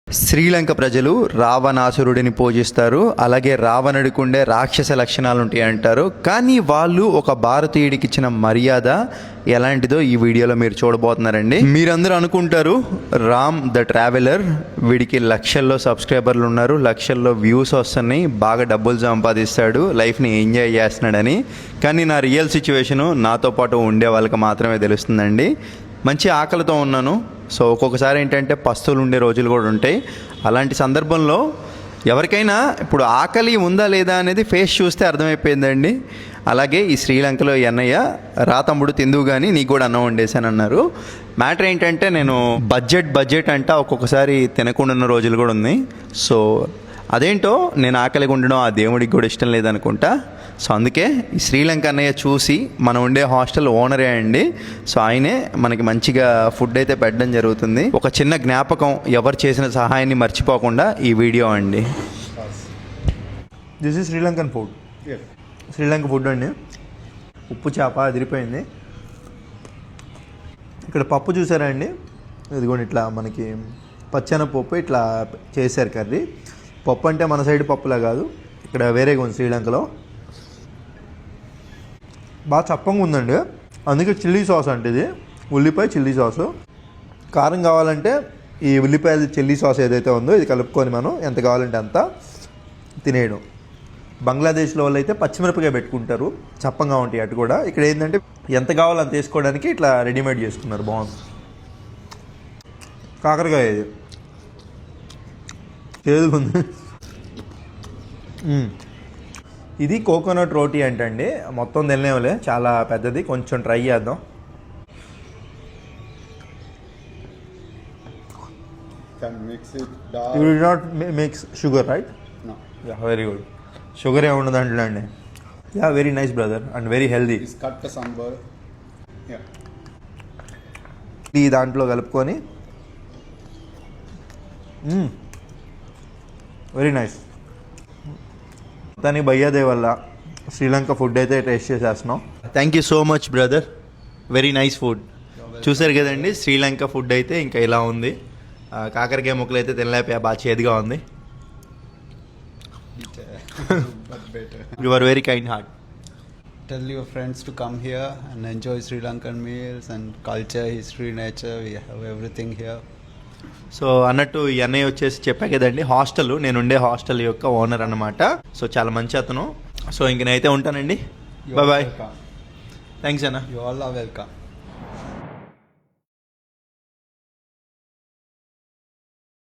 శ్రీలంక ప్రజలు రావణాసురుడిని పూజిస్తారు. అలాగే రావణుడికి ఉండే రాక్షస లక్షణాలు ఉంటాయి అంటారు. కానీ వాళ్ళు ఒక భారతీయుడికి ఇచ్చిన మర్యాద ఎలాంటిదో ఈ వీడియోలో మీరు చూడబోతున్నారండి. మీరందరూ అనుకుంటారు రామ్ ద ట్రావెలర్, వీడికి లక్షల్లో సబ్స్క్రైబర్లు ఉన్నారు, లక్షల్లో వ్యూస్ వస్తున్నాయి, బాగా డబ్బులు సంపాదిస్తాడు, లైఫ్ని ఎంజాయ్ చేస్తున్నాడని. కానీ నా రియల్ సిచ్యువేషను నాతో పాటు ఉండే వాళ్ళకి మాత్రమే తెలుస్తుందండి. మంచి ఆకలితో ఉన్నాను. సో ఒక్కొక్కసారి ఏంటంటే పస్తులు ఉండే రోజులు కూడా ఉంటాయి. అలాంటి సందర్భంలో ఎవరికైనా ఇప్పుడు ఆకలి ఉందా లేదా అనేది ఫేస్ చూస్తే అర్థమైపోయిందండి. అలాగే ఈ శ్రీలంకలో అన్నయ్య రా తమ్ముడు తిందువు కానీ నీకు కూడా అన్నం వండేసాను అన్నారు. మ్యాటర్ ఏంటంటే నేను బడ్జెట్ అంట ఒక్కొక్కసారి తినకుండా ఉన్న రోజులు కూడా ఉన్నాయి. సో అదేంటో నేను ఆకలిగా ఉండడం ఆ దేవుడికి కూడా ఇష్టం లేదనుకుంటా. సో అందుకే ఈ శ్రీలంక అన్నయ్య చూసి మనం ఉండే హాస్టల్ ఓనరే అండి. సో ఆయనే మనకి మంచిగా ఫుడ్ అయితే పెట్టడం జరుగుతుంది. ఒక చిన్న జ్ఞాపకం, ఎవరు చేసిన సహాయాన్ని మర్చిపోకుండా ఈ వీడియో అండి. This is Sri Lankan food. Sri Lanka food అండి. ఉప్పు చేప అదిరిపోయింది. ఇక్కడ పప్పు చూసారా అండి, ఇదిగోండి ఇట్లా మనకి పచ్చెనపప్పు ఇట్లా చేశారు కర్రీ. పప్పు అంటే మన సైడ్ పప్పులా కాదు, ఇక్కడ వేరేగా ఉంది శ్రీలంకలో. బాగా చప్పంగా ఉందండి, అందుకే చిల్లీ సాస్ అంటే ఇది ఉల్లిపాయ చిల్లీ సాసు. కారం కావాలంటే ఈ ఉల్లిపాయ చిల్లీ సాస్ ఏదైతే ఉందో ఇది కలుపుకొని మనం ఎంత కావాలంటే అంత తినేయడం. బంగ్లాదేశ్లో వాళ్ళు అయితే పచ్చిమిరపకాయ పెట్టుకుంటారు, చప్పంగా ఉంటాయి అటు కూడా. ఇక్కడ ఏంటంటే ఎంత కావాలో అంత వేసుకోవడానికి ఇట్లా రెడీమేడ్ చేసుకున్నారు. బాగుంది. కాకరకాయ ఇది చేదుకుంది. ఇది కోకోనట్ రోటీ అంటండి. మొత్తం తినలేములే, చాలా పెద్దది, కొంచెం ట్రై చేద్దాం. You did not mix sugar right? Yeah, very good. Sugar ఏముండదు అంటే అండి. Yeah, very nice brother and very healthy. ఈ దాంట్లో కలుపుకొని వెరీ నైస్. దాని భయ్యాదే వల్ల శ్రీలంక ఫుడ్ అయితే టేస్ట్ చేసేస్తున్నాం. Thank you so much brother, very nice food. చూసారు కదండి శ్రీలంక ఫుడ్ అయితే ఇంకా ఇలా ఉంది. కాకరకాయ ముక్కలు అయితే తినలేకపోయా, బాగా చేదుగా ఉంది. You are very kind heart. Tell your friends to come here and enjoy Sri Lankan meals and culture, history, nature. We have everything here. So అన్నట్టు ఈ అన్నయ్య వచ్చేసి చెప్పా కదండి, హాస్టల్, నేను ఉండే హాస్టల్ యొక్క ఓనర్ అన్నమాట. సో చాలా మంచి అతను. సో ఇంక నేనైతే ఉంటానండి. Bye bye. థ్యాంక్స్ అన్న. You all are welcome.